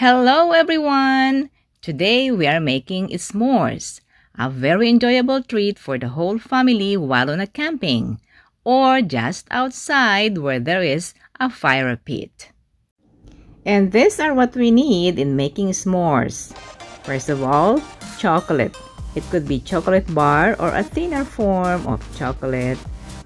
Hello everyone! Today we are making s'mores, a very enjoyable treat for the whole family while on a camping or just outside where there is a fire pit. And these are what we need in making s'mores. First of all, chocolate. It could be chocolate bar or a thinner form of chocolate.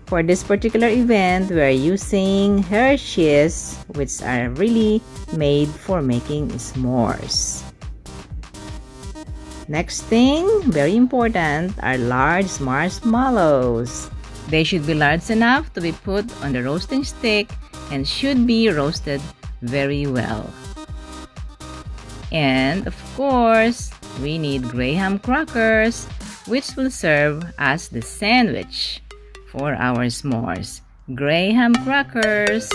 For this particular event, we are using Hershey's, which are really made for making s'mores. Next thing, very important, are large marshmallows. They should be large enough to be put on the roasting stick and should be roasted very well. And of course, we need graham crackers, which will serve as the sandwich for our s'mores. Graham crackers.